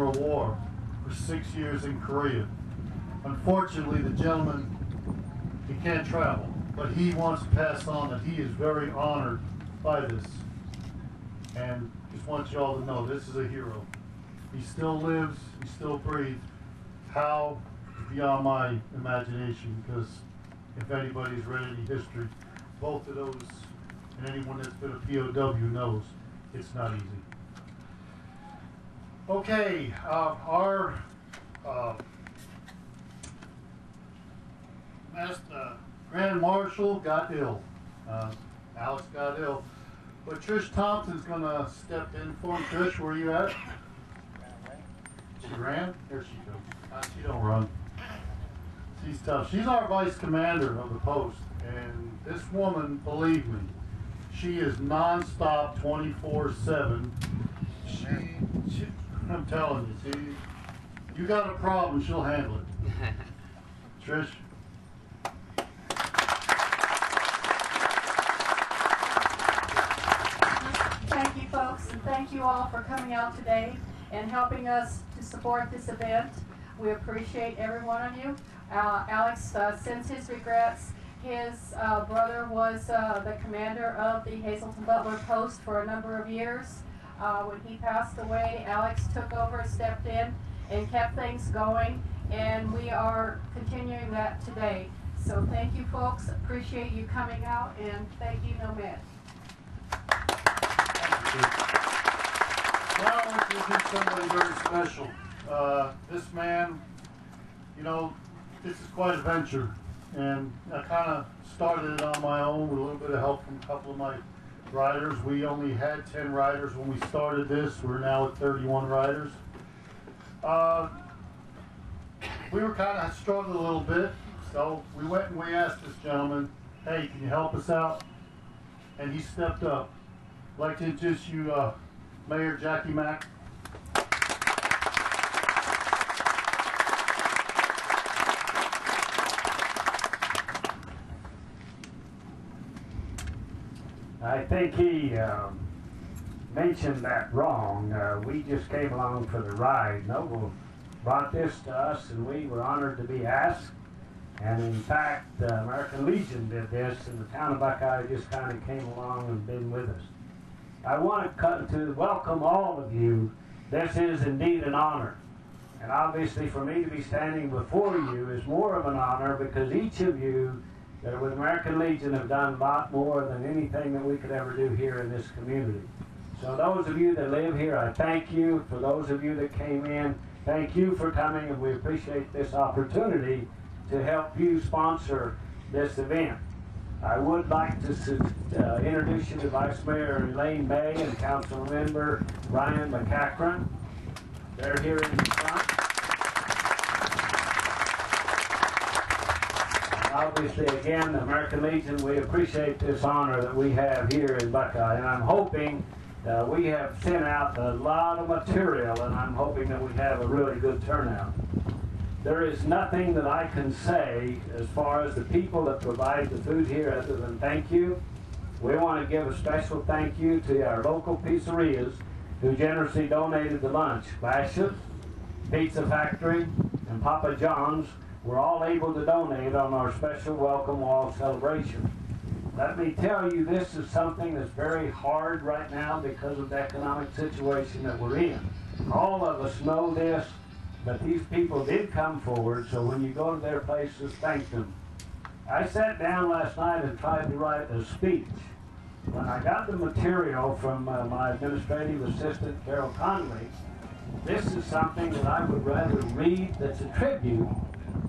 of war for 6 years in Korea. Unfortunately, the gentleman, he can't travel, but he wants to pass on that he is very honored by this. And just want you all to know this is a hero. He still lives, he still breathes. How is beyond my imagination, because if anybody's read any history, both of those, and anyone that's been a POW knows it's not easy. Okay, our Grand Marshal got ill. Alex got ill. But Trish Thompson's going to step in for him. Trish, where are you at? She ran? There she goes. She don't run. She's tough. She's our vice commander of the post. And this woman, believe me, she is non-stop 24/7. I'm telling you, you got a problem, she'll handle it. Trish? Thank you, folks, and thank you all for coming out today and helping us to support this event. We appreciate every one of you. Alex sends his regrets. His brother was the commander of the Hazleton Butler Post for a number of years. When he passed away, Alex took over, stepped in, and kept things going, and we are continuing that today. So thank you, folks. Appreciate you coming out, and thank you, Nomad. Now I want to introduce somebody very special. This man, you know, this is quite a venture, and I kind of started it on my own with a little bit of help from a couple of my riders. We only had 10 riders when we started this. We're now at 31 riders. We were kind of struggling a little bit, so we went and we asked this gentleman, hey, can you help us out? And he stepped up. I'd like to introduce you, Mayor Jackie Mack. I think he mentioned that wrong. We just came along for the ride. Noble brought this to us, and we were honored to be asked. And in fact, the American Legion did this, and the town of Buckeye just kind of came along and been with us. I want to welcome all of you. This is indeed an honor. And obviously for me to be standing before you is more of an honor, because each of you that are with American Legion have done a lot more than anything that we could ever do here in this community. So those of you that live here, I thank you. For those of you that came in, thank you for coming, and we appreciate this opportunity to help you sponsor this event. I would like to introduce you to Vice Mayor Elaine May and Council Member Ryan McCachran. They're here in the front. Obviously, again, the American Legion, we appreciate this honor that we have here in Buckeye, and I'm hoping we have sent out a lot of material, and I'm hoping that we have a really good turnout. There is nothing that I can say as far as the people that provide the food here other than thank you. We want to give a special thank you to our local pizzerias who generously donated the lunch. Bash's, Pizza Factory, and Papa John's were all able to donate on our special Welcome Wall celebration. Let me tell you, this is something that's very hard right now because of the economic situation that we're in. All of us know this, but these people did come forward, so when you go to their places, thank them. I sat down last night and tried to write a speech. When I got the material from my administrative assistant, Carol Conley, this is something that I would rather read that's a tribute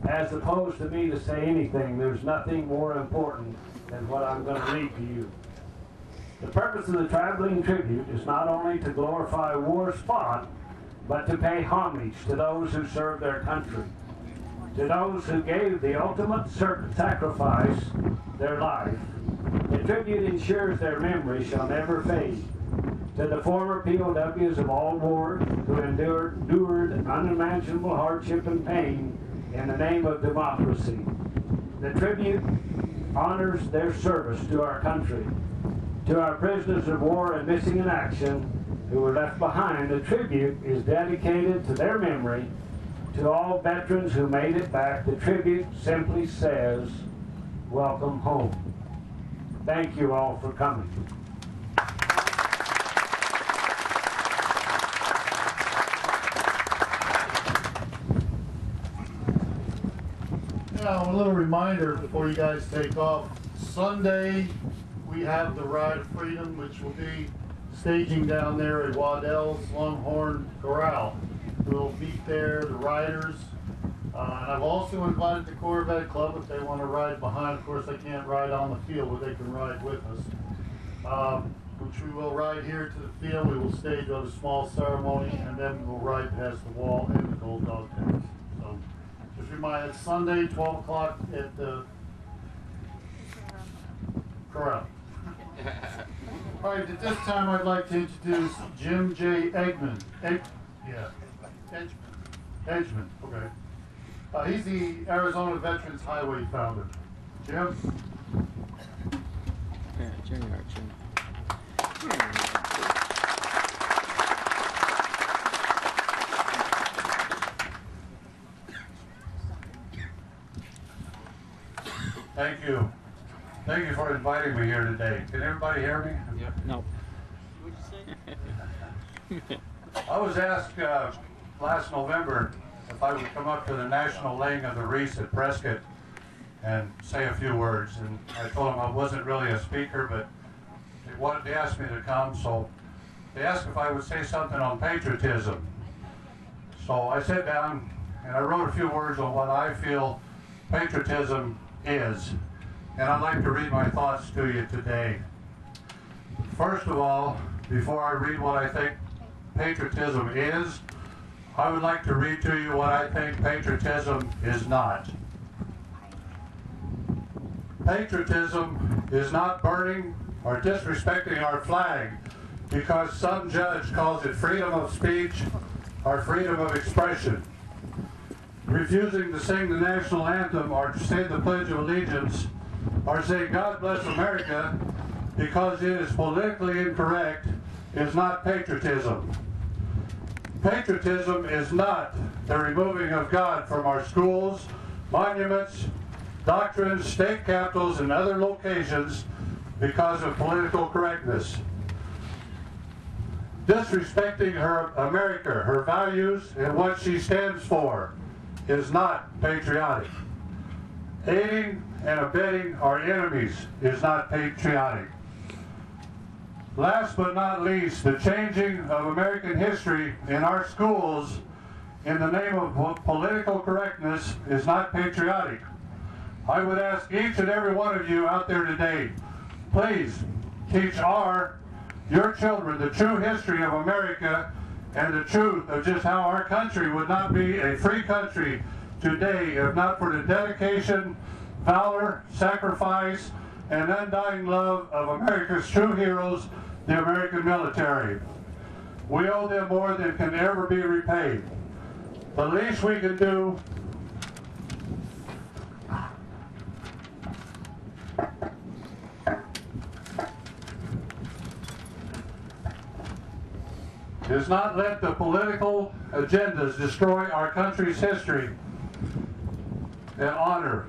as opposed to me to say anything. There's nothing more important than what I'm going to read to you. The purpose of the traveling tribute is not only to glorify war spot, but to pay homage to those who served their country, to those who gave the ultimate sacrifice, their life. The tribute ensures their memory shall never fade. To the former POWs of all wars who endured unimaginable hardship and pain in the name of democracy. The tribute honors their service to our country. To our prisoners of war and missing in action, who were left behind, a tribute is dedicated to their memory. To all veterans who made it back, the tribute simply says, welcome home. Thank you all for coming. Now, a little reminder before you guys take off. Sunday, we have the Ride of Freedom, which will be staging down there at Waddell's Longhorn Corral. We'll meet there, the riders. And I've also invited the Corvette Club if they want to ride behind. Of course, they can't ride on the field, but they can ride with us. Which we will ride here to the field. We will stage on a small ceremony, and then we'll ride past the wall in the Gold Dog Tennis. So, just remind, it's Sunday, 12 o'clock at the corral. All right, at this time, I'd like to introduce Jim J. Eggman. Edgman, okay. He's the Arizona Veterans Highway founder. Jim? Yeah, Junior. Thank you. Thank you for inviting me here today. Can everybody hear me? Yep. No. I was asked last November if I would come up to the national laying of the wreaths at Prescott and say a few words. And I told them I wasn't really a speaker, but they asked me to come, so they asked if I would say something on patriotism. So I sat down and I wrote a few words on what I feel patriotism is. And I'd like to read my thoughts to you today. First of all, before I read what I think patriotism is, I would like to read to you what I think patriotism is not. Patriotism is not burning or disrespecting our flag because some judge calls it freedom of speech or freedom of expression. Refusing to sing the national anthem or to say the Pledge of Allegiance or say God bless America because it is politically incorrect is not patriotism. Patriotism is not the removing of God from our schools, monuments, doctrines, state capitals, and other locations because of political correctness. Disrespecting her America, her values, and what she stands for is not patriotic. Aiding and abetting our enemies is not patriotic. Last but not least, the changing of American history in our schools in the name of political correctness is not patriotic. I would ask each and every one of you out there today, please teach your children the true history of America and the truth of just how our country would not be a free country today if not for the dedication, valor, sacrifice, and undying love of America's true heroes, the American military. We owe them more than can ever be repaid. The least we can do is not let the political agendas destroy our country's history and honor